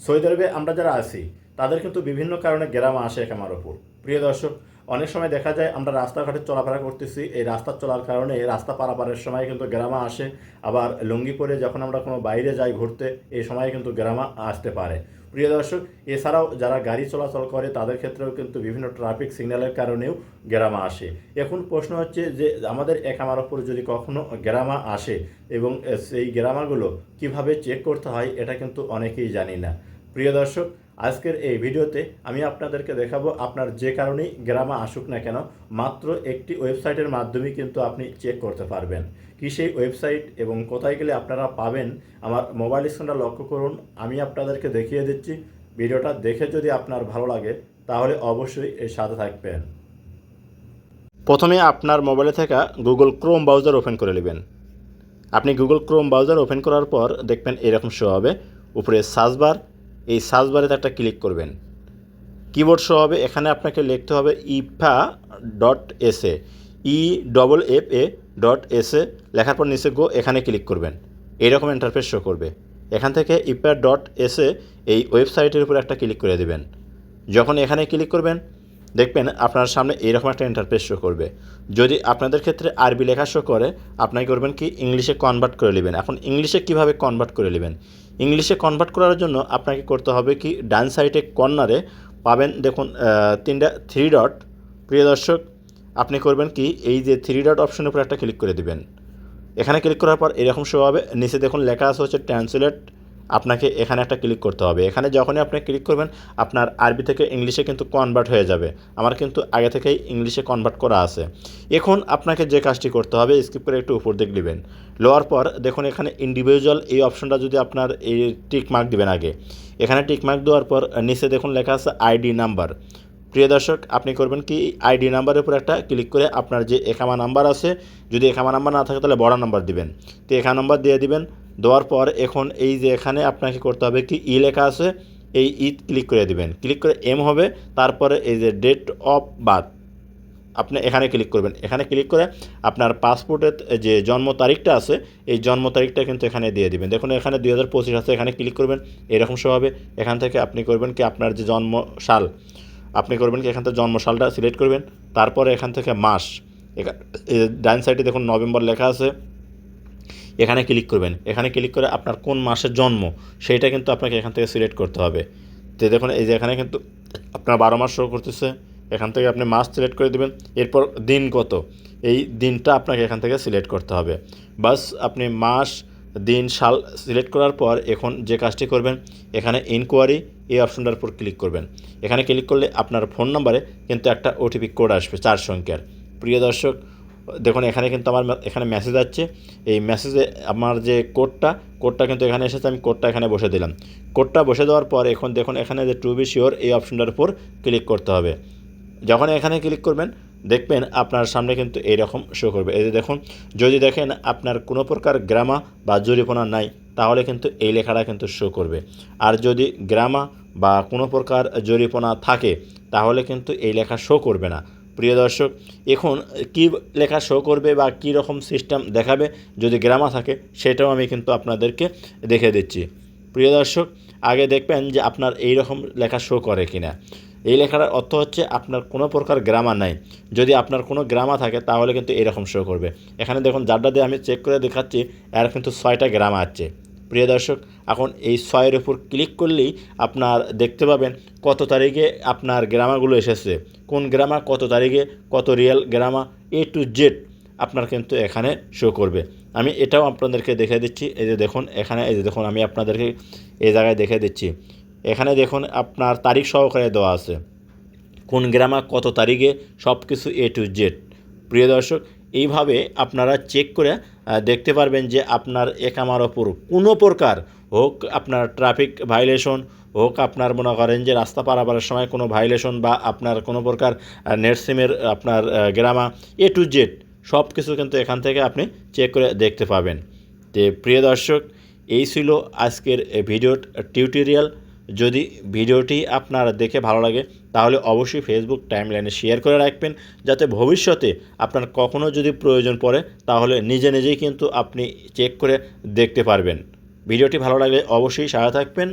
Saudi আরবে আমরা যারা আছি তাদের কিন্তু বিভিন্ন কারণে গ্রামা আসে একামার ওপর। প্রিয় দর্শক, অনেক সময় দেখা যায় আমরা রাস্তাঘাটে চলাফেরা করতেছি, এই রাস্তা চলার কারণে রাস্তা পারাপারের সময় কিন্তু গ্রামা আসে। আবার লুঙ্গি পরে যখন আমরা কোনো বাইরে যাই ঘুরতে, এই সময় কিন্তু গ্রামা আসতে পারে। প্রিয় দর্শক, এছাড়াও যারা গাড়ি চলাচল করে তাদের ক্ষেত্রেও কিন্তু বিভিন্ন ট্রাফিক সিগন্যালের কারণেও গ্রামা আসে। এখন প্রশ্ন হচ্ছে যে আমাদের একামার ওপর যদি কখনো গ্রামা আসে এবং সেই গ্রামাগুলো কিভাবে চেক করতে হয় এটা কিন্তু অনেকেই জানি না। প্রিয় দর্শক, আজকের এই ভিডিওতে আমি আপনাদেরকে দেখাবো আপনার যে কারণেই গ্রামা আসুক না কেন মাত্র একটি ওয়েবসাইটের মাধ্যমেই কিন্তু আপনি চেক করতে পারবেন। কি সেই ওয়েবসাইট এবং কোথায় গেলে আপনারা পাবেন আমার মোবাইল স্ক্রিনটা লক্ষ্য করুন, আমি আপনাদেরকে দেখিয়ে দিচ্ছি। ভিডিওটা দেখে যদি আপনার ভালো লাগে তাহলে অবশ্যই এর সাথে থাকবেন। প্রথমে আপনার মোবাইলে থাকা গুগল ক্রোম ব্রাউজার ওপেন করে নেবেন। আপনি গুগল ক্রোম ব্রাউজার ওপেন করার পর দেখবেন এরকম শো হবে, উপরে সার্চ বার, এই সার্চ বারেতে একটা ক্লিক করবেন। কিবোর্ড শো হবে, এখানে আপনাকে লিখতে হবে ifa.sa, EFFA.sa, লেখার পর নিচে গো, এখানে ক্লিক করবেন। এইরকম ইন্টারফেস শো করবে। এখান থেকে ifa.sa এই ওয়েবসাইটের উপর একটা ক্লিক করে দেবেন। যখন এখানে ক্লিক করবেন দেখবেন আপনার সামনে এইরকম একটা ইন্টারফেস শো করবে। যদি আপনাদের ক্ষেত্রে আরবি লেখা শো করে আপনাকে করবেন কি ইংলিশে কনভার্ট করে নেবেন। এখন ইংলিশে কিভাবে কনভার্ট করে নেবেন? ইংলিশে কনভার্ট করার জন্য আপনাকে করতে হবে কি, ডান সাইডে কর্নারে পাবেন দেখুন তিনটা থ্রি ডট। প্রিয় দর্শক, আপনি করবেন কি এই যে থ্রি ডট অপশনের উপর একটা ক্লিক করে দেবেন। এখানে ক্লিক করার পর এরকম শো হবে, নিচে দেখুন লেখা আছে হচ্ছে ট্রান্সলেট। আপনাকে এখানে একটা ক্লিক করতে হবে। এখানে যখনই আপনি ক্লিক করবেন আপনার আরবি থেকে ইংলিশে কিন্তু কনভার্ট হয়ে যাবে। আমার কিন্তু আগে থেকেই ইংলিশে কনভার্ট করা আছে। এখন আপনাকে যে কাজটি করতে হবে, স্কিপ করে একটু উপর দিকে নেবেন। লোয়ার পর দেখুন এখানে ইন্ডিভিজুয়াল এই অপশনটা যদি আপনার এই টিক মার্ক দিবেন আগে। এখানে টিক মার্ক দেওয়ার পর নিচে দেখুন লেখা আছে আইডি নাম্বার। প্রিয় দর্শক, আপনি করবেন কি আইডি নাম্বারের উপর একটা ক্লিক করে আপনার যে একামা নাম্বার আছে, যদি একামা নাম্বার না থাকে তাহলে বড় নাম্বার দিবেন, তো একামা নাম্বার দিয়ে দিবেন। দেওয়ার পর এখন এই যে এখানে আপনাকে করতে হবে কি লেখা আছে, এই ক্লিক করে দিবেন। ক্লিক করে এম হবে, তারপরে এই যে ডেট অফ বার্থ আপনি এখানে ক্লিক করবেন। এখানে ক্লিক করে আপনার পাসপোর্টের যে জন্ম তারিখটা আছে এই জন্ম তারিখটা কিন্তু এখানে দিয়ে দিবেন। দেখুন এখানে 2025 আছে, এখানে ক্লিক করবেন, এরকম শো হবে। এখান থেকে আপনি করবেন কি আপনার যে জন্ম সাল, আপনি করবেন কি এখান থেকে জন্ম সালটা সিলেক্ট করবেন। তারপরে এখান থেকে মাস, ডান সাইডে দেখুন নভেম্বর লেখা আছে, এখানে ক্লিক করবেন। এখানে ক্লিক করে আপনার কোন মাসের জন্ম সেইটা কিন্তু আপনাকে এখান থেকে সিলেক্ট করতে হবে। তো দেখুন এই যে এখানে কিন্তু আপনার 12 মাস শো করতেছে, এখান থেকে আপনি মাস সিলেক্ট করে দেবেন। এরপর দিন কত, এই দিনটা আপনাকে এখান থেকে সিলেক্ট করতে হবে। বাস আপনি মাস, দিন, সাল সিলেক্ট করার পর এখন যে কাজটি করবেন, এখানে ইনকোয়ারি এই অপশনটার উপর ক্লিক করবেন। এখানে ক্লিক করলে আপনার ফোন নাম্বারে কিন্তু একটা ওটিপি কোড আসবে 4 সংখ্যার। প্রিয় দর্শক, দেখুন এখানে কিন্তু আমার এখানে মেসেজ আসছে, এই মেসেজে আমার যে কোডটা কিন্তু এখানে এসেছে, আমি কোডটা এখানে বসে দিলাম। কোডটা বসে দেওয়ার পর এখন দেখুন এখানে যে টু বি শিওর এই অপশনটার উপর ক্লিক করতে হবে। যখন এখানে ক্লিক করবেন দেখবেন আপনার সামনে কিন্তু এইরকম শো করবে। এই যে দেখুন, যদি দেখেন আপনার কোনো প্রকার গ্রামা বা জরিমানা নাই তাহলে কিন্তু এই লেখাটা কিন্তু শো করবে। আর যদি গ্রামা বা কোনো প্রকার জরিমানা থাকে তাহলে কিন্তু এই লেখা শো করবে না। প্রিয় দর্শক, এখন কি লেখা শো করবে বা কী রকম সিস্টেম দেখাবে যদি গ্রামা থাকে সেটাও আমি কিন্তু আপনাদেরকে দেখে দিচ্ছি। প্রিয় দর্শক, আগে দেখবেন যে আপনার এই রকম লেখা শো করে কিনা। এই লেখাটার অর্থ হচ্ছে আপনার কোনো প্রকার গ্রামার নাই। যদি আপনার কোনো গ্রামা থাকে তাহলে কিন্তু এরকম শো করবে। এখানে দেখুন যারটা দিয়ে আমি চেক করে দেখাচ্ছি এর কিন্তু 6টা গ্রামা আছে। প্রিয় দর্শক, এখন এই 6-এর উপর ক্লিক করলেই আপনার দেখতে পাবেন কত তারিখে আপনার গ্রামাগুলো এসেছে, কোন গ্রামা কত তারিখে, কত real grammar, A to Z আপনার কিন্তু এখানে শো করবে। আমি এটাও আপনাদেরকে দেখে দিচ্ছি। এই যে দেখুন এখানে, এই যে দেখুন আমি আপনাদেরকে এই জায়গায় দেখে দিচ্ছি। এখানে দেখুন আপনার তারিখ সহকারে দেওয়া আছে, কোন গ্রামা কত তারিখে, সব কিছু A to Z। প্রিয় দর্শক, এইভাবে আপনারা চেক করে দেখতে পারবেন যে আপনার একামার ওপর কোনো প্রকার হোক, আপনার ট্রাফিক ভায়োলেশন হোক, আপনার মনে করেন যে রাস্তা পারাপারের সময় কোনো ভায়োলেশন বা আপনার কোনো প্রকার নেট সিমের আপনার গ্রামা A to Z সব কিছু কিন্তু এখান থেকে আপনি চেক করে দেখতে পাবেন। তো প্রিয় দর্শক, এই ছিল আজকের ভিডিও টিউটোরিয়াল। যদি ভিডিওটি আপনার দেখে ভালো লাগে তাহলে অবশ্যই ফেসবুক টাইমলাইনে শেয়ার করে রাখবেন, যাতে ভবিষ্যতে আপনার কখনো যদি প্রয়োজন পড়ে তাহলে নিজে নিজেই কিন্তু আপনি চেক করে দেখতে পারবেন। ভিডিওটি ভালো লাগলে অবশ্যই সাথে থাকবেন।